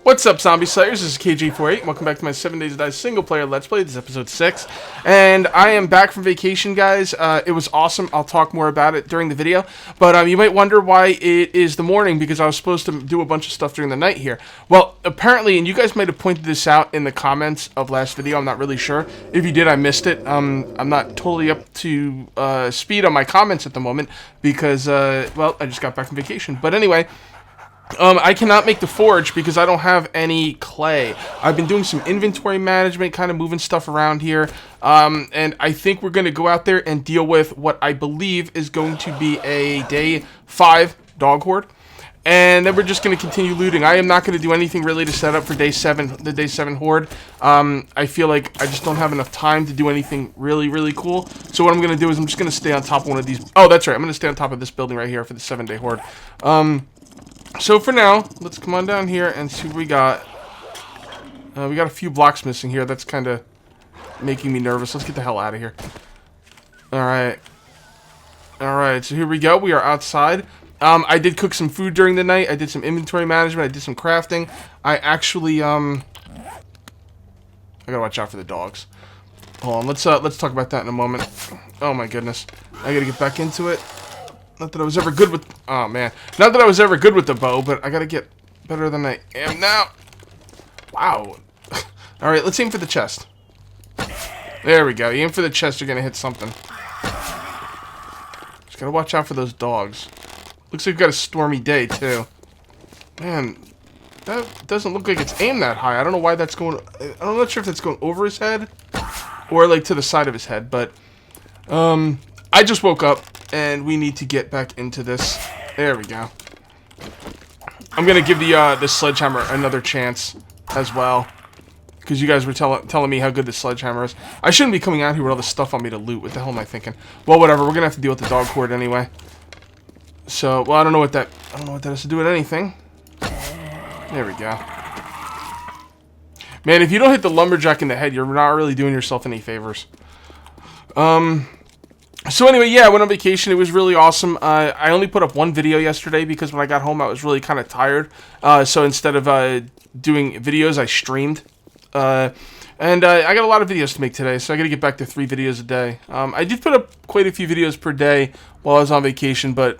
What's up, Zombie Slayers? This is KJ48. Welcome back to my 7 Days to Die single player Let's Play. This is episode 6. And I am back from vacation, guys. It was awesome. I'll talk more about it during the video. But you might wonder why it is the morning, because I was supposed to do a bunch of stuff during the night here. Well, apparently, and you guys might have pointed this out in the comments of last video. I'm not really sure. If you did, I missed it. I'm not totally up to speed on my comments at the moment because, well, I just got back from vacation. But anyway... I cannot make the forge because I don't have any clay. I've been doing some inventory management, kind of moving stuff around here. And I think we're going to go out there and deal with what I believe is going to be a day 5 dog horde. And then we're just going to continue looting. I am not going to do anything really to set up for day 7, the day 7 horde. I feel like I just don't have enough time to do anything really cool. So what I'm going to do is I'm just going to stay on top of one of these. Oh, that's right. I'm going to stay on top of this building right here for the 7-day horde. So for now, let's come on down here and see what we got. We got a few blocks missing here. That's kind of making me nervous. Let's get the hell out of here. Alright. Alright, so here we go. We are outside. I did cook some food during the night. I did some inventory management. I did some crafting. I actually, I gotta watch out for the dogs. Hold on, let's talk about that in a moment. Oh my goodness. I gotta get back into it. Not that I was ever good with... Oh, man. Not that I was ever good with the bow, but I gotta get better than I am now. Wow. Alright, let's aim for the chest. There we go. You aim for the chest, you're gonna hit something. Just gotta watch out for those dogs. Looks like we've got a stormy day, too. Man, that doesn't look like it's aimed that high. I don't know why that's going... I'm not sure if that's going over his head or, like, to the side of his head, but... I just woke up, and we need to get back into this. There we go. I'm gonna give the sledgehammer another chance as well, because you guys were telling me how good the sledgehammer is. I shouldn't be coming out here with all this stuff on me to loot. What the hell am I thinking? Well, whatever. We're gonna have to deal with the dog horde anyway. So, well, I don't know what that has to do with anything. There we go. Man, if you don't hit the lumberjack in the head, you're not really doing yourself any favors. So anyway, yeah, I went on vacation. It was really awesome. I only put up one video yesterday because when I got home, I was really kind of tired. So instead of doing videos, I streamed. And I got a lot of videos to make today, so I got to get back to 3 videos a day. I did put up quite a few videos per day while I was on vacation, but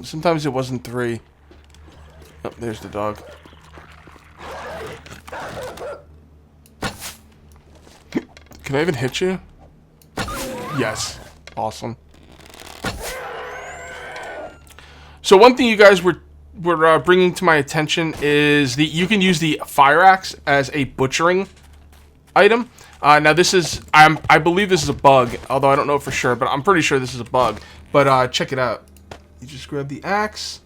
sometimes it wasn't 3. Oh, there's the dog. Can I even hit you? Yes. Awesome. So one thing you guys were bringing to my attention is you can use the fire axe as a butchering item. Now this is I believe this is a bug, although I don't know for sure, but I'm pretty sure this is a bug. But check it out. You just grab the axe.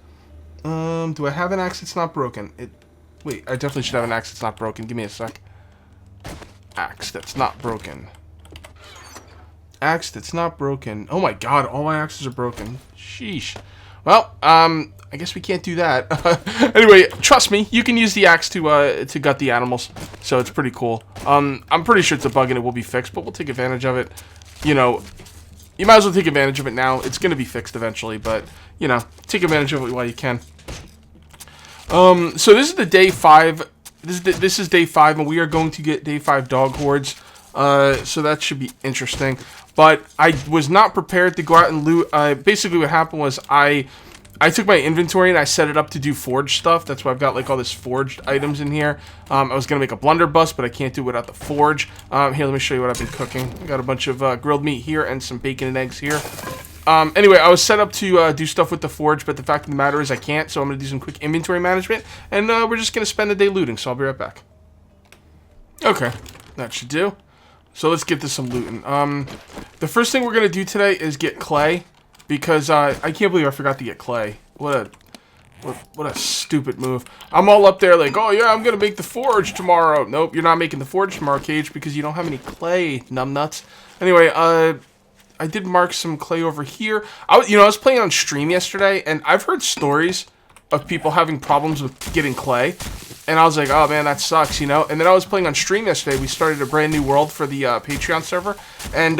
Do I have an axe that's not broken? Wait, I definitely should have an axe that's not broken. Give me a sec. Axe that's not broken. Axe that's not broken. Oh my god, all my axes are broken. Sheesh. Well, I guess we can't do that. Anyway, trust me, you can use the axe to gut the animals, so it's pretty cool. I'm pretty sure it's a bug and it will be fixed, but we'll take advantage of it. You know, you might as well take advantage of it now. It's going to be fixed eventually, but, you know, take advantage of it while you can. So this is the day 5. This is day 5, and we are going to get day 5 dog hordes. So that should be interesting. But I was not prepared to go out and loot. Basically what happened was I took my inventory and I set it up to do forge stuff. That's why I've got like all this forged items in here. I was going to make a blunderbuss, but I can't do it without the forge. Here, let me show you what I've been cooking. I got a bunch of grilled meat here and some bacon and eggs here. Anyway, I was set up to do stuff with the forge, but the fact of the matter is I can't. So I'm going to do some quick inventory management. And we're just going to spend the day looting. So I'll be right back. Okay, that should do. So let's get to some looting. The first thing we're going to do today is get clay, because I can't believe I forgot to get clay. What a stupid move. I'm all up there like, oh yeah, I'm going to make the forge tomorrow. Nope, you're not making the forge tomorrow, Cage, because you don't have any clay, numbnuts. Anyway, I did mark some clay over here. I was playing on stream yesterday, and I've heard stories of people having problems with getting clay. And I was like, oh man, that sucks, you know? And then I was playing on stream yesterday. We started a brand new world for the Patreon server. And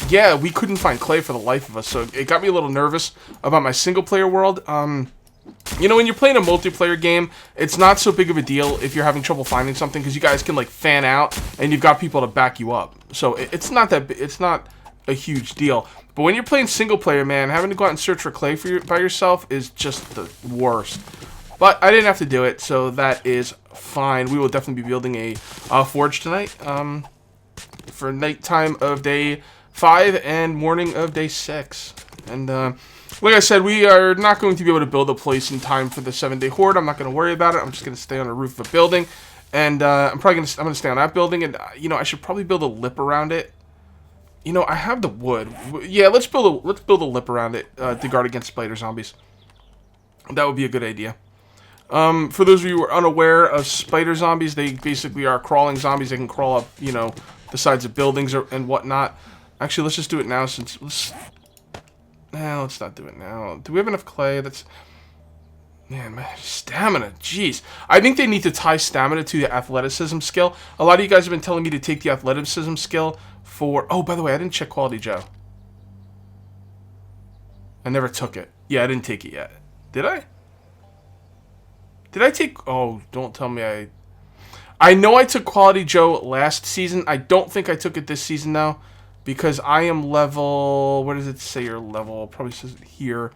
yeah, we couldn't find clay for the life of us. So it got me a little nervous about my single player world. You know, when you're playing a multiplayer game, it's not so big of a deal if you're having trouble finding something, because you guys can like fan out and you've got people to back you up. So it's not a huge deal. But when you're playing single player, man, having to go out and search for clay by yourself is just the worst. But I didn't have to do it, so that is fine. We will definitely be building a forge tonight for nighttime of day 5 and morning of day 6. And like I said, we are not going to be able to build a place in time for the 7-day horde. I'm not going to worry about it. I'm just going to stay on the roof of a building, and I'm going to stay on that building. And you know, I should probably build a lip around it. You know, I have the wood. Yeah, let's build a lip around it to guard against spider zombies. That would be a good idea. For those of you who are unaware of spider zombies, they basically are crawling zombies. They can crawl up, you know, the sides of buildings and whatnot. Actually, let's just do it now since let's not do it now. Do we have enough clay? Man, stamina. Jeez. I think they need to tie stamina to the athleticism skill. A lot of you guys have been telling me to take the athleticism skill for... Oh, by the way, I didn't check Quality Joe. I never took it. Yeah, I didn't take it yet. Did I? Did I take... Oh, don't tell me I know I took Quality Joe last season. I don't think I took it this season, though. Because I am level... What does it say your level? Probably says it here.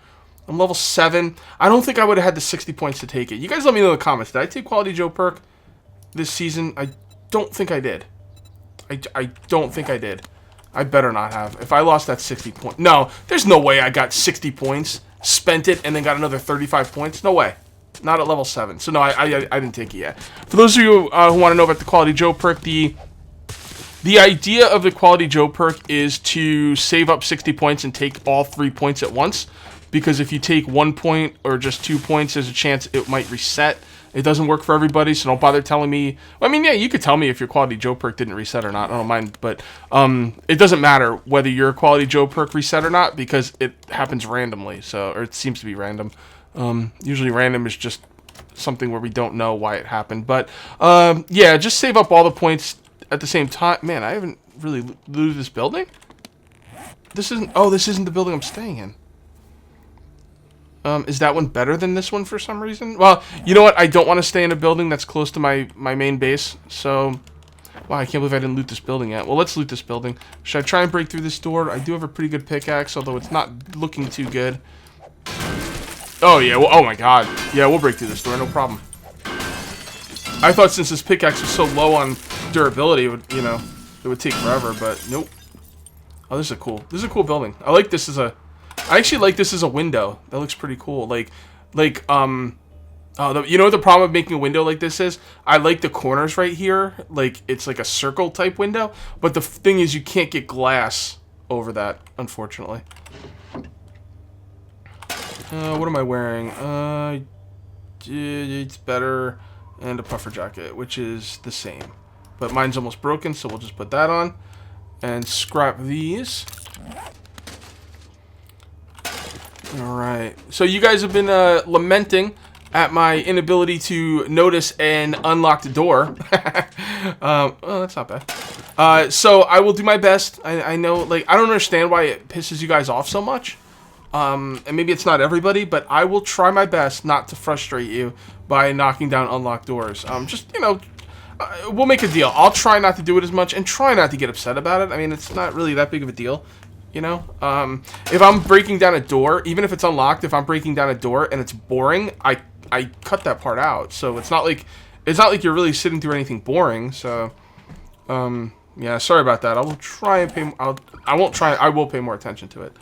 I'm level 7. I don't think I would have had the 60 points to take it. You guys let me know in the comments. Did I take Quality Joe perk this season? I don't think I did. I don't think I did. I better not have. If I lost that 60 points... No, there's no way I got 60 points, spent it, and then got another 35 points. No way. Not at level 7. So no, I didn't take it yet. For those of you who want to know about the Quality Joe perk, the idea of the Quality Joe perk is to save up 60 points and take all 3 points at once. Because if you take 1 point or just 2 points, there's a chance it might reset. It doesn't work for everybody, so don't bother telling me. I mean, yeah, you could tell me if your Quality Joe perk didn't reset or not. I don't mind, but it doesn't matter whether your Quality Joe perk reset or not, because it happens randomly. Or it seems to be random. Usually random is just something where we don't know why it happened. But yeah, just save up all the points at the same time. Man, I haven't really looted this building. This isn't. Oh, this isn't the building I'm staying in. Is that one better than this one for some reason? Well, you know what? I don't want to stay in a building that's close to my main base. So, wow, I can't believe I didn't loot this building yet. Well, let's loot this building. Should I try and break through this door? I do have a pretty good pickaxe, although it's not looking too good. Oh, yeah. Well, oh, my God. Yeah, we'll break through this door. No problem. I thought since this pickaxe was so low on durability, it would, you know, it would take forever, but nope. Oh, this is a cool building. I like this as a... I actually like this as a window. That looks pretty cool. You know what the problem of making a window like this is? I like the corners right here. Like, it's like a circle type window. But the thing is, you can't get glass over that, unfortunately. What am I wearing? It's better. And a puffer jacket, which is the same. But mine's almost broken, so we'll just put that on. And scrap these. Alright, so you guys have been lamenting at my inability to notice and unlock the door. Oh, that's not bad. So I will do my best. I know, like, I don't understand why it pisses you guys off so much. And maybe it's not everybody, but I will try my best not to frustrate you by knocking down unlocked doors. Just, you know, we'll make a deal. I'll try not to do it as much and try not to get upset about it. I mean, it's not really that big of a deal. You know, if I'm breaking down a door, even if it's unlocked, if I'm breaking down a door and it's boring, I cut that part out. So it's not like you're really sitting through anything boring. So, yeah, sorry about that. I will try and pay. I will pay more attention to it.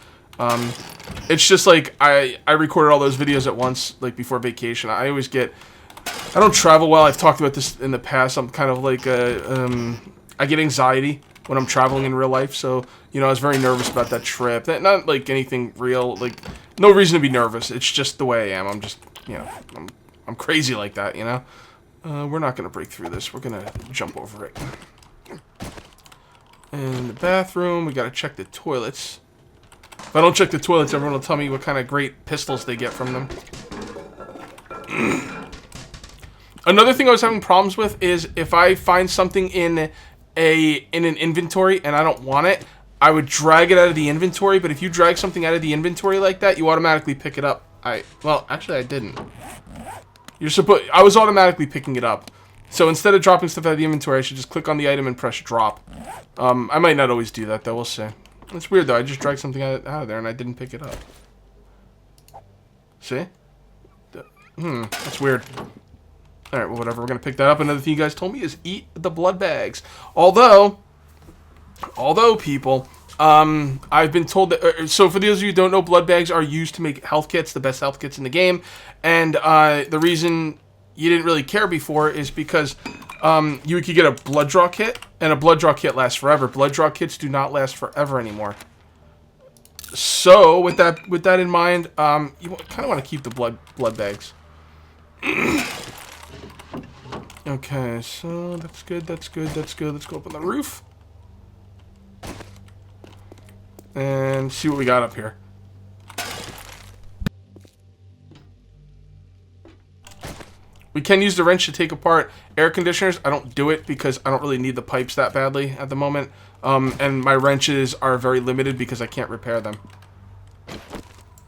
It's just like I recorded all those videos at once, like before vacation. I don't travel well. I've talked about this in the past. I'm kind of like I get anxiety when I'm traveling in real life, so, you know, I was very nervous about that trip. Not like anything real, like, no reason to be nervous. It's just the way I am. I'm just, you know, I'm crazy like that, you know? We're not going to break through this. We're going to jump over it. In the bathroom, we got to check the toilets. If I don't check the toilets, everyone will tell me what kind of great pistols they get from them. Another thing I was having problems with is if I find something in an inventory and I don't want it, I would drag it out of the inventory. But if you drag something out of the inventory like that, you automatically pick it up Well, actually, I didn't. I was automatically picking it up. So instead of dropping stuff out of the inventory, I should just click on the item and press drop. I might not always do that, though. We'll see. It's weird, though. I just dragged something out of there, and I didn't pick it up. See? That's weird. Alright, well, whatever. We're going to pick that up. Another thing you guys told me is eat the blood bags. Although, people, I've been told that... so, for those of you who don't know, blood bags are used to make health kits, the best health kits in the game. And the reason you didn't really care before is because you could get a blood draw kit, and a blood draw kit lasts forever. Blood draw kits do not last forever anymore. So, with that in mind, you kind of want to keep the blood bags. Okay, so that's good. Let's go up on the roof. And see what we got up here. We can use the wrench to take apart air conditioners. I don't do it because I don't really need the pipes that badly at the moment. And my wrenches are very limited because I can't repair them.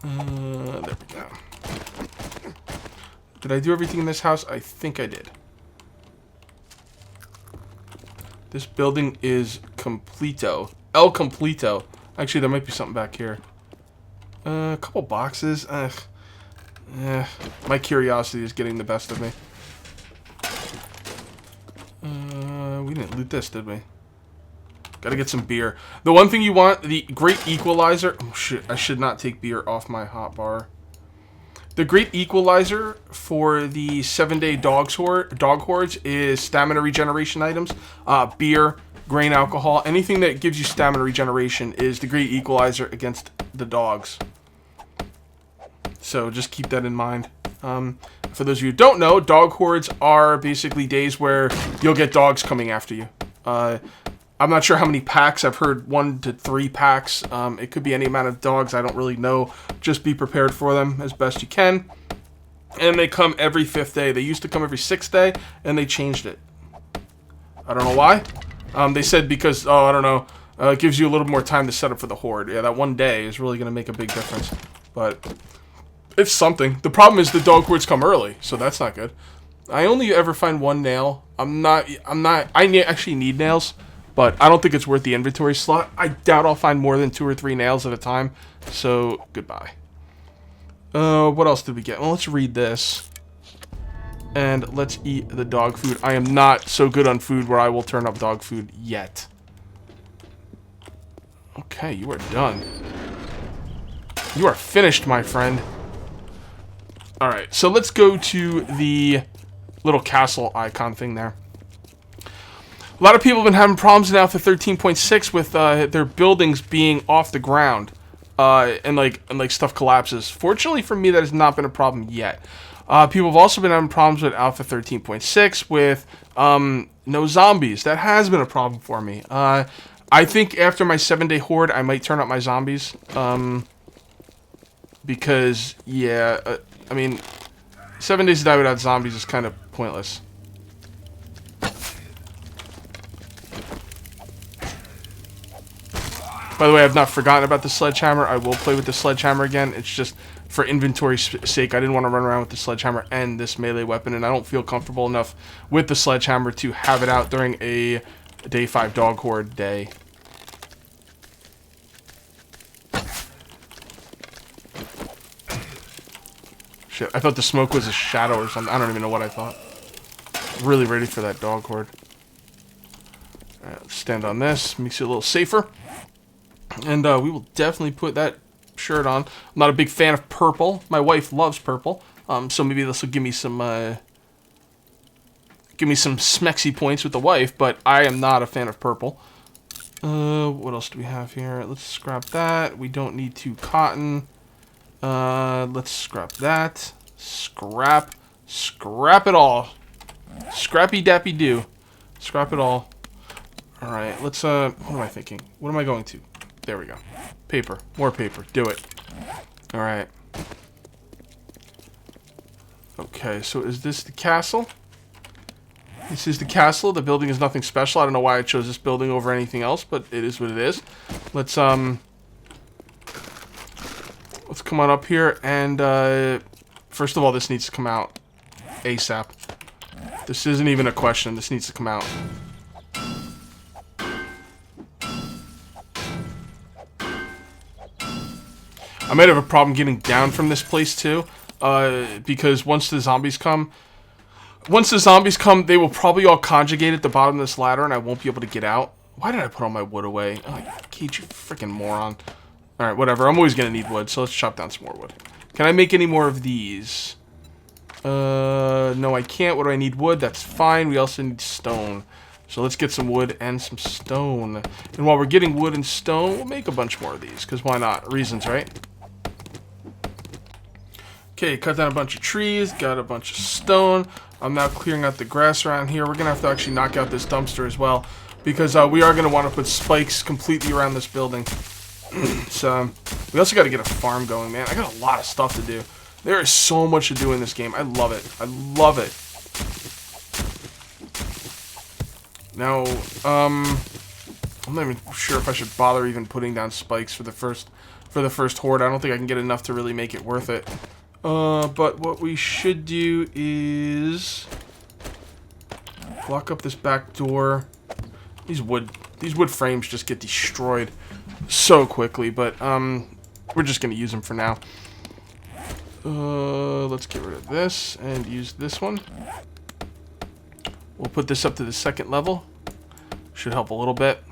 There we go. Did I do everything in this house? I think I did. This building is completo. El completo. Actually, there might be something back here. A couple boxes. My curiosity is getting the best of me. We didn't loot this, did we? Gotta get some beer. The one thing you want, the Great Equalizer... Oh, shit. I should not take beer off my hotbar. The Great Equalizer for the 7-day dog hordes is stamina regeneration items. Beer, grain alcohol, anything that gives you stamina regeneration is the Great Equalizer against the dogs. So just keep that in mind. For those of you who don't know, dog hordes are basically days where you'll get dogs coming after you. I'm not sure how many packs. I've heard 1 to 3 packs. It could be any amount of dogs. I don't really know. Just be prepared for them as best you can. And they come every 5th day. They used to come every 6th day, and they changed it. I don't know why. They said because, I don't know, it gives you a little more time to set up for the horde. Yeah, that 1 day is really going to make a big difference. But it's something. The problem is the dog hordes come early, so that's not good. I only ever find 1 nail. I actually need nails. But I don't think it's worth the inventory slot. I doubt I'll find more than 2 or 3 nails at a time. So, goodbye. What else did we get? Well, let's read this. And let's eat the dog food. I am not so good on food where I will turn up dog food yet. Okay, you are done. You are finished, my friend. Alright, so let's go to the little castle icon thing there. A lot of people have been having problems in Alpha 13.6 with their buildings being off the ground, and stuff collapses. Fortunately for me, that has not been a problem yet. People have also been having problems with Alpha 13.6 with no zombies. That has been a problem for me. I think after my 7-day horde, I might turn up my zombies, because yeah, I mean, 7 days to die without zombies is kind of pointless. By the way, I've not forgotten about the sledgehammer. I will play with the sledgehammer again. It's just for inventory's sake. I didn't want to run around with the sledgehammer and this melee weapon, and I don't feel comfortable enough with the sledgehammer to have it out during a day 5 dog horde day. Shit, I thought the smoke was a shadow or something. I don't even know what I thought. Really ready for that dog horde. Alright, let's stand on this. Makes you a little safer. And we will definitely put that shirt on. I'm not a big fan of purple. My wife loves purple. So maybe this will give me some smexy points with the wife, but I am not a fan of purple. What else do we have here? Let's scrap that. We don't need 2 cotton. Let's scrap that. Scrap it all. Scrappy dappy do. Scrap it all. Alright, let's, what am I thinking? What am I going to? There we go. Paper. More paper. Do it. Alright. Okay, so is this the castle? This is the castle. The building is nothing special. I don't know why I chose this building over anything else, but it is what it is. Let's come come on up here, and first of all, this needs to come out ASAP. This isn't even a question. This needs to come out. I might have a problem getting down from this place too, because once the zombies come, they will probably all conjugate at the bottom of this ladder, and I won't be able to get out. Why did I put all my wood away? Oh, Kate, you freaking moron. Alright, whatever. I'm always going to need wood, so let's chop down some more wood. Can I make any more of these? No, I can't. What do I need? Wood. That's fine. We also need stone. So let's get some wood and some stone. And while we're getting wood and stone, we'll make a bunch more of these, because why not? Reasons, right? Okay, cut down a bunch of trees, got a bunch of stone. I'm now clearing out the grass around here. We're going to have to actually knock out this dumpster as well, because we are going to want to put spikes completely around this building. So, we also got to get a farm going, man. I got a lot of stuff to do. There is so much to do in this game. I love it. I love it. Now, I'm not even sure if I should bother even putting down spikes for the first horde. I don't think I can get enough to really make it worth it. But what we should do is block up this back door. These wood frames just get destroyed so quickly, but we're just gonna use them for now. Let's get rid of this and use this one. We'll put this up to the second level. Should help a little bit.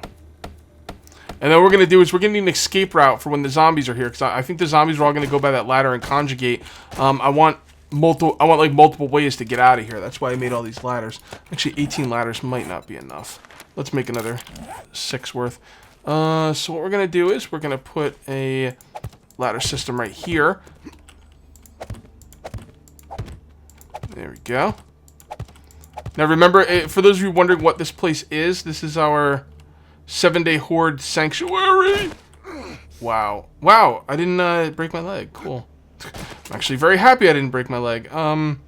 And then what we're going to do is we're going to need an escape route for when the zombies are here, because I think the zombies are all going to go by that ladder and conjugate. I want like multiple ways to get out of here. That's why I made all these ladders. Actually, 18 ladders might not be enough. Let's make another 6 worth. So what we're going to do is we're going to put a ladder system right here. There we go. Now remember, for those of you wondering what this place is, this is our 7-day horde sanctuary. Wow. Wow, I didn't break my leg. Cool. I'm actually very happy I didn't break my leg. Alright,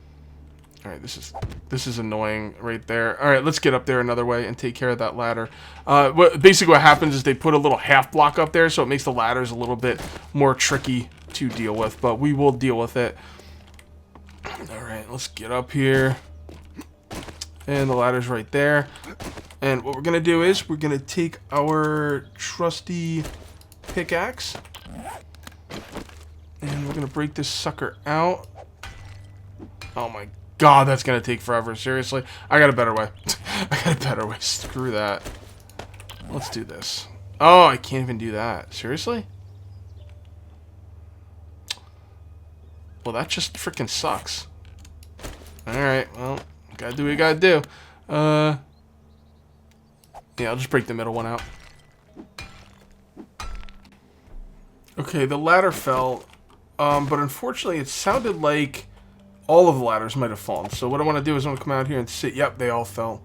this is annoying right there. Alright, let's get up there another way and take care of that ladder. Basically what happens is they put a little half block up there, so it makes the ladders a little bit more tricky to deal with, but we will deal with it. Alright, let's get up here. And the ladder's right there. And what we're going to do is we're going to take our trusty pickaxe. And we're going to break this sucker out. Oh my god, that's going to take forever. Seriously. I got a better way. I got a better way. Screw that. Let's do this. Oh, I can't even do that. Seriously? Well, that just freaking sucks. Alright, well, gotta do what you gotta do. Yeah, I'll just break the middle one out. Okay, the ladder fell, but unfortunately it sounded like all of the ladders might have fallen. So what I want to do is I'm going to come out here and see. Yep, they all fell.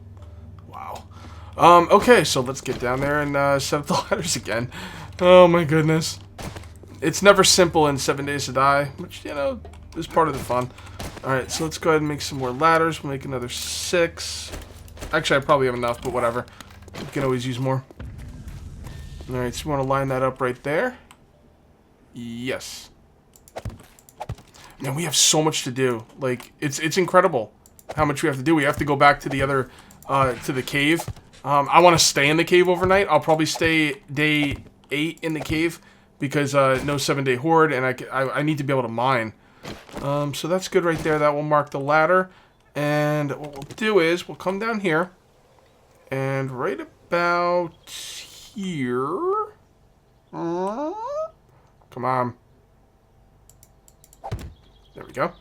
Wow. Okay, so let's get down there and set up the ladders again. Oh my goodness. It's never simple in 7 Days to Die, which, you know, is part of the fun. Alright, so let's go ahead and make some more ladders. We'll make another 6. Actually, I probably have enough, but whatever. We can always use more. Alright, so we want to line that up right there. Yes. Man, we have so much to do. Like, it's incredible how much we have to do. We have to go back to the other, to the cave. I want to stay in the cave overnight. I'll probably stay day 8 in the cave because no 7-day horde, and I need to be able to mine. So that's good right there. That will mark the ladder. And what we'll do is we'll come down here, and right about here. Come on. There we go.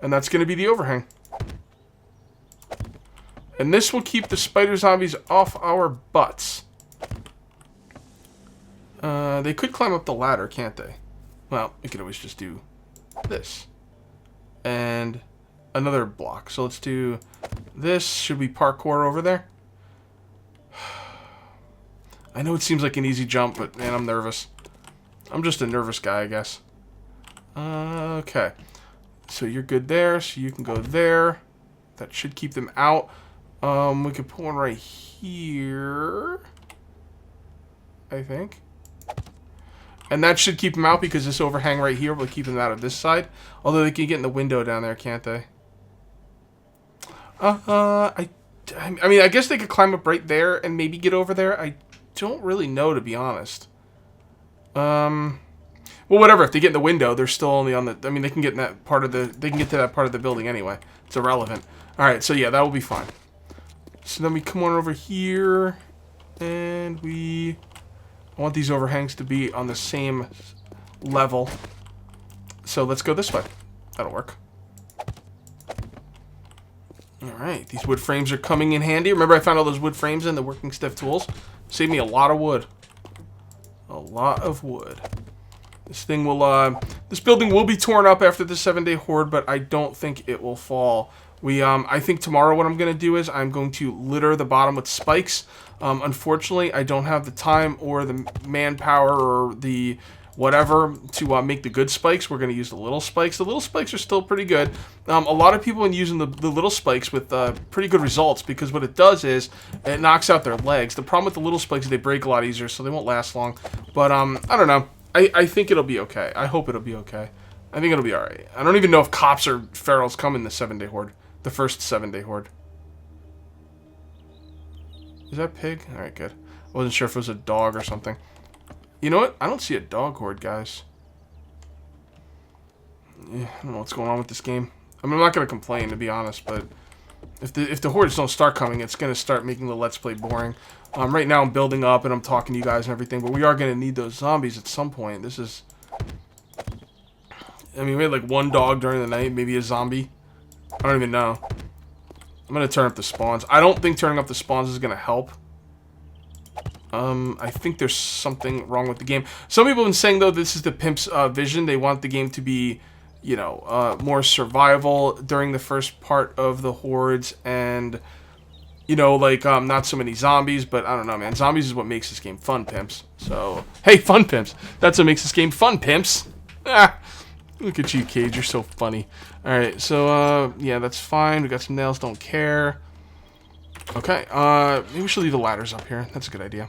And that's going to be the overhang. And this will keep the spider zombies off our butts. They could climb up the ladder, can't they? Well, we could always just do this. And another block. So let's do this. Should we parkour over there? I know it seems like an easy jump, but man, I'm nervous. I'm just a nervous guy, I guess. Okay. So you're good there, so you can go there. That should keep them out. We could put one right here, I think. And that should keep them out because this overhang right here will keep them out of this side. Although they can get in the window down there, can't they? I mean, I guess they could climb up right there and maybe get over there. I don't really know, to be honest. Well, whatever. If they get in the window, they're still only on the... I mean, they can get in that part of the... They can get to that part of the building anyway. It's irrelevant. All right, so yeah, that will be fine. So then we come on over here, and we... I want these overhangs to be on the same level. So let's go this way. That'll work. Alright, these wood frames are coming in handy. Remember I found all those wood frames in the working stiff tools? Saved me a lot of wood. A lot of wood. This thing will, this building will be torn up after the 7-day horde, but I don't think it will fall. I think tomorrow what I'm going to do is I'm going to litter the bottom with spikes. Unfortunately, I don't have the time or the manpower or the whatever to make the good spikes. We're going to use the little spikes. The little spikes are still pretty good. A lot of people have been using the little spikes with pretty good results because what it does is it knocks out their legs. The problem with the little spikes is they break a lot easier, so they won't last long. But I don't know. I think it'll be okay. I hope it'll be okay. I think it'll be alright. I don't even know if cops or ferals come in the 7-day horde. The first 7-day horde. Is that pig? Alright, good. I wasn't sure if it was a dog or something. You know what? I don't see a dog horde, guys. Yeah, I don't know what's going on with this game. I mean, I'm not going to complain, to be honest, but if the hordes don't start coming, it's going to start making the Let's Play boring. Right now I'm building up and I'm talking to you guys and everything, but we are going to need those zombies at some point. This is... I mean, we had like one dog during the night, maybe a zombie. I don't even know. I'm going to turn up the spawns. I don't think turning up the spawns is going to help. I think there's something wrong with the game. Some people have been saying, though, this is the Pimps' vision. They want the game to be, you know, more survival during the first part of the hordes and, you know, like, not so many zombies, but I don't know, man. Zombies is what makes this game fun, Pimps. So, hey, Fun Pimps. That's what makes this game fun, Pimps. Ah, look at you, Cage. You're so funny. Alright, so, yeah, that's fine. We got some nails. Don't care. Okay, maybe we should leave the ladders up here. That's a good idea.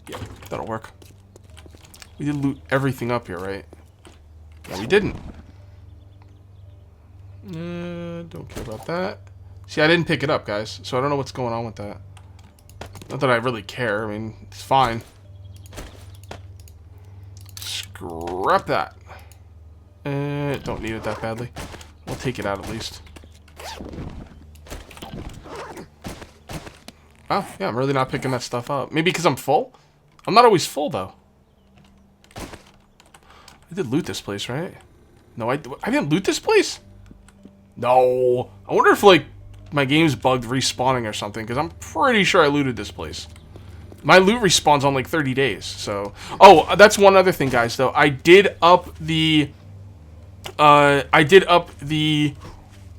Yeah, that'll work. We did loot everything up here, right? No, we didn't. Don't care about that. See, I didn't pick it up, guys, so I don't know what's going on with that. Not that I really care. I mean, it's fine. Scrap that. Don't need it that badly. We'll take it out at least. Oh, yeah, I'm really not picking that stuff up. Maybe because I'm full? I'm not always full, though. I did loot this place, right? No, I didn't loot this place? No. I wonder if, like, my game's bugged respawning or something, because I'm pretty sure I looted this place. My loot respawns on, like, 30 days, so... Oh, that's one other thing, guys, though. I did up the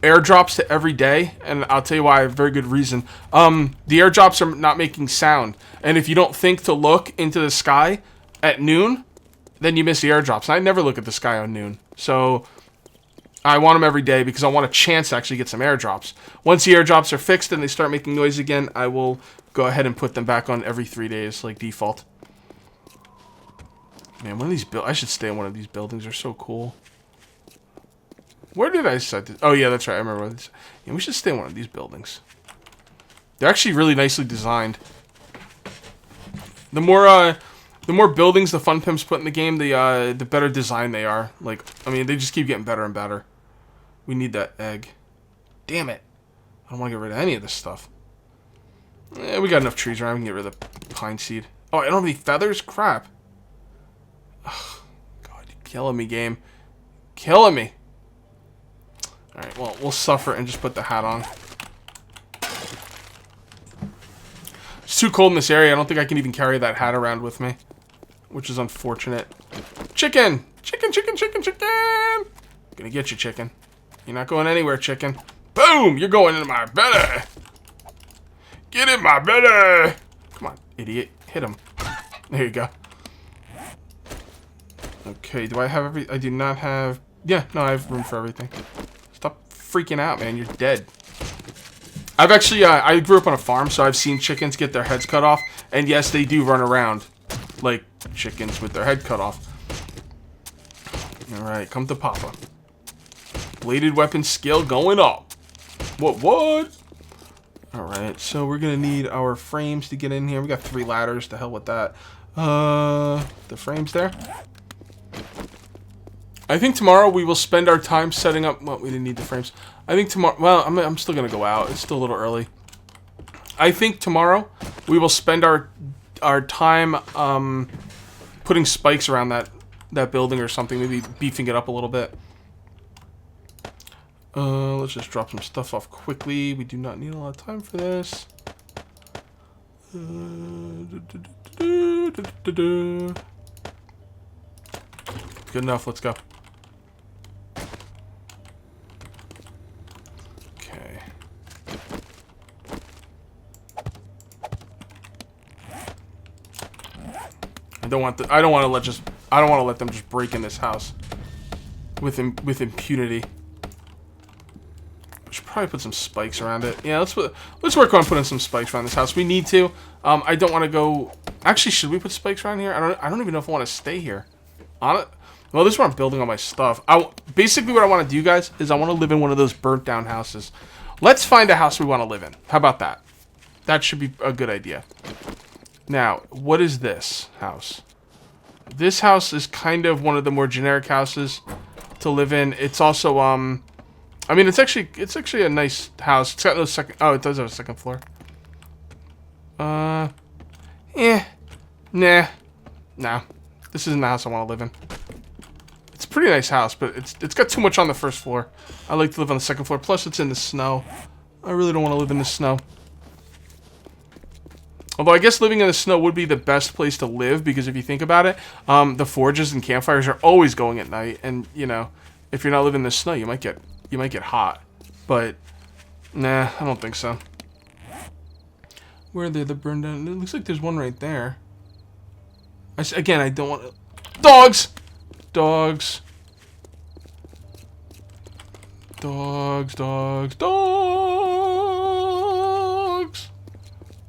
airdrops to every day, and I'll tell you why. I have a very good reason. The airdrops are not making sound, and if you don't think to look into the sky at noon, then you miss the airdrops. And I never look at the sky on noon, so I want them every day because I want a chance to actually get some airdrops. Once the airdrops are fixed and they start making noise again, I will go ahead and put them back on every 3 days, like default. Man, one of these I should stay in one of these buildings. They're so cool. Where did I set this? Oh, yeah, that's right. I remember this. Yeah, we should stay in one of these buildings. They're actually really nicely designed. The more buildings the Fun Pimps put in the game, the better design they are. Like, I mean, they just keep getting better and better. We need that egg. Damn it. I don't want to get rid of any of this stuff. Yeah, we got enough trees around. We can get rid of the pine seed. Oh, I don't have any feathers? Crap. Ugh, God, you're killing me, game. Killing me. Alright, well, we'll suffer and just put the hat on. It's too cold in this area. I don't think I can even carry that hat around with me. Which is unfortunate. Chicken! Chicken, chicken, chicken, chicken! Gonna get you, chicken. You're not going anywhere, chicken. Boom! You're going into my belly! Get in my belly! Come on, idiot. Hit him. There you go. Okay, do I have every... I do not have... Yeah, no, I have room for everything. Stop freaking out, man. You're dead. I've actually, I grew up on a farm, so I've seen chickens get their heads cut off. And yes, they do run around. Like, chickens with their head cut off. Alright, come to Papa. Bladed weapon skill going up. What? Alright, so we're going to need our frames to get in here. We got 3 ladders. To hell with that. The frames there. I think tomorrow we will spend our time setting up... Well, we didn't need the frames. I think tomorrow... Well, I'm still going to go out. It's still a little early. I think tomorrow we will spend our time putting spikes around that building or something. Maybe beefing it up a little bit. Let's just drop some stuff off quickly. We do not need a lot of time for this. Good enough. Let's go. Okay. I don't want to let them just break in this house with impunity. We should probably put some spikes around it. Yeah, let's work on putting some spikes around this house. We need to. I don't want to go. Actually, should we put spikes around here? I don't even know if I want to stay here. On it. Well, this is where I'm building all my stuff. Basically, what I want to do, guys, is I want to live in one of those burnt down houses. Let's find a house we want to live in. How about that? That should be a good idea. Now, what is this house? This house is kind of one of the more generic houses to live in. It's also, I mean, it's actually a nice house. It's got no second... Oh, it does have a second floor. Nah. No. This isn't the house I want to live in. It's a pretty nice house, but it's got too much on the first floor. I like to live on the second floor. Plus, it's in the snow. I really don't want to live in the snow. Although I guess living in the snow would be the best place to live, because if you think about it, the forges and campfires are always going at night, and you know, if you're not living in the snow, you might get hot. But nah, I don't think so. Where are they? The burned down? It looks like there's one right there. Again, I don't want dogs. Dogs.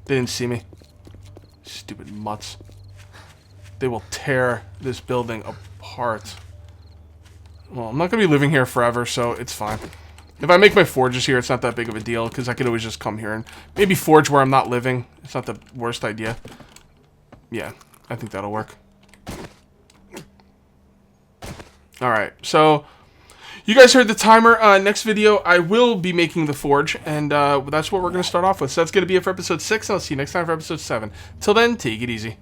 They didn't see me. Stupid mutts. They will tear this building apart. Well, I'm not going to be living here forever, so it's fine. If I make my forges here, it's not that big of a deal, because I could always just come here and maybe forge where I'm not living. It's not the worst idea. Yeah, I think that'll work. Alright, so you guys heard the timer. Next video, I will be making the forge, and that's what we're going to start off with. So that's going to be it for episode 6, and I'll see you next time for episode 7. Till then, take it easy.